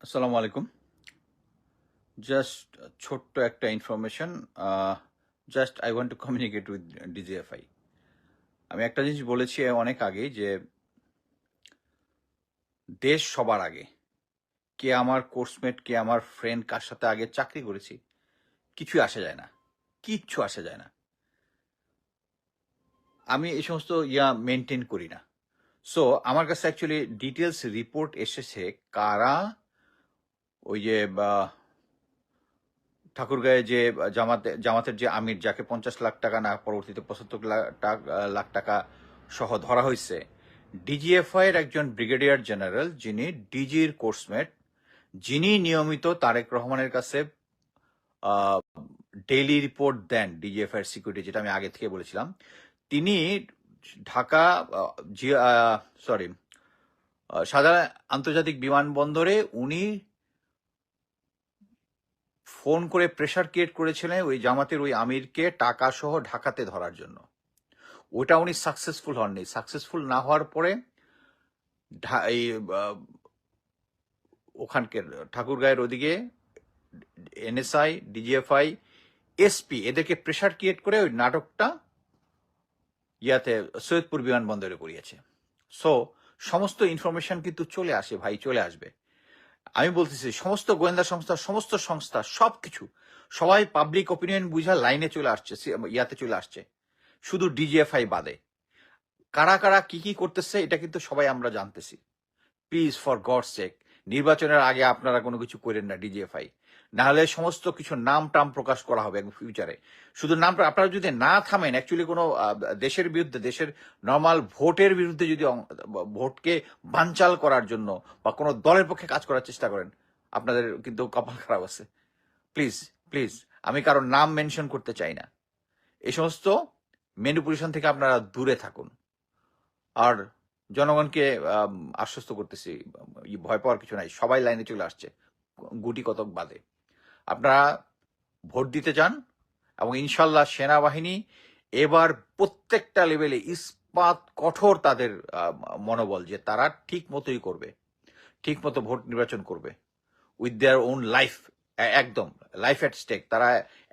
আসসালামু আলাইকুম। জাস্ট ছোট্ট একটা information. Just I want to communicate with DGFI. আমি একটা জিনিস বলেছি অনেক আগেই যে দেশ সবার আগে। কে আমার কোর্সমেট, কে আমার ফ্রেন্ড, কার সাথে আগে চাকরি করেছি, কিছুই আসা যায় না। কিচ্ছু আসা যায় না। আমি এই সমস্ত মেনটেন করি না। সো আমার কাছে অ্যাকচুয়ালি ডিটেলস রিপোর্ট এসেছে কারা ওই যে ঠাকুরগাঁয়ে যে জামাতের যে আমির, যাকে 50 লাখ টাকা না পরবর্তীতে 75 লাখ টাকা সহ ধরা হয়েছে, ডিজিএফআই এর একজন ব্রিগেডিয়ার জেনারেল, যিনি ডিজির কোর্সমেট, যিনি নিয়মিত তারেক রহমানের কাছে ডেইলি রিপোর্ট দেন ডিজিএফআই এর সিকিউরিটি, যেটা আমি আগে থেকে বলেছিলাম। তিনি ঢাকা শাহজালাল আন্তর্জাতিক বিমানবন্দরে উনি ফোন করে প্রেশার ক্রিয়েট করেছিলেন ওই জামাতের ওই আমিরকে টাকা সহ ঢাকাতে ধরার জন্য। ওটা উনি সাকসেসফুল হননি। সাকসেসফুল না হওয়ার পরে এই ওখানকার ঠাকুরগাঁয়ের ওদিকে এনএসআই, ডিজিএফআই, এসপি এদেরকে প্রেশার ক্রিয়েট করে ওই নাটকটা সৈয়দপুর বিমানবন্দরে করিয়েছে। সো সমস্ত ইনফরমেশন কিন্তু চলে আসে ভাই, চলে আসবে। আমি বলতেছি সমস্ত গোয়েন্দা সংস্থা, সমস্ত সংস্থা, সবকিছু সবাই পাবলিক অপিনিয়ন বুঝা লাইনে চলে আসছে, চলে আসছে, শুধু ডিজিএফআই বাদে। কারা কারা কি কি করতেছে এটা কিন্তু সবাই আমরা জানতেছি। প্লিজ, ফর গড সেক, নির্বাচনের আগে আপনারা কোনো কিছু করেন না ডিজিএফআই, না হলে সমস্ত কিছু নাম টাম প্রকাশ করা হবে ফিউচারে। শুধু নামটা আপনারা যদি না থামেন, অ্যাকচুয়ালি কোনো দেশের বিরুদ্ধে, দেশের নর্মাল ভোটের বিরুদ্ধে যদি ভোটকে বানচাল করার জন্য বা কোনো দলের পক্ষে কাজ করার চেষ্টা করেন, আপনাদের কিন্তু কপাল খারাপ আছে। প্লিজ প্লিজ, আমি কারোর নাম মেনশন করতে চাই না। এই সমস্ত ম্যানিপুলেশন থেকে আপনারা দূরে থাকুন। আর জনগণকে আশ্বস্ত করতেছি, ভয় পাওয়ার কিছু নাই, সবাই লাইনে চলে আসছে গুটি কতক বাদে। আপনারা ভোট দিতে যান, এবং ইনশাল্লাহ সেনাবাহিনী এবার প্রত্যেকটা লেভেলে ইস্পাত কঠোর তাদের মনোবল, যে তারা ঠিক মতোই করবে, ঠিক মতো ভোট নির্বাচন করবে উইথ দেয়ার ওন লাইফ, একদম লাইফ অ্যাট স্টেক। তারা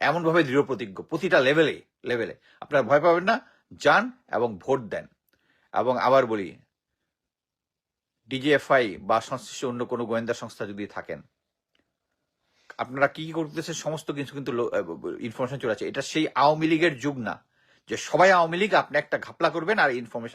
এমনভাবে দৃঢ় প্রতিজ্ঞ প্রতিটা লেভেলে লেভেলে। আপনারা ভয় পাবেন না, যান এবং ভোট দেন। এবং আবার বলি, ডিজিএফআই বা সংশ্লিষ্ট অন্য কোনো গোয়েন্দা সংস্থা যদি থাকেন, আপনারা কি কি করতেছে সমস্ত কিছু কিন্তু ইনফরমেশন চলে আছে। এটা সেই আওয়ামী লীগের যুগ না যে সবাই আওয়ামী লীগ, আপনি একটা ঘাপলা করবেন আর ইনফরমেশন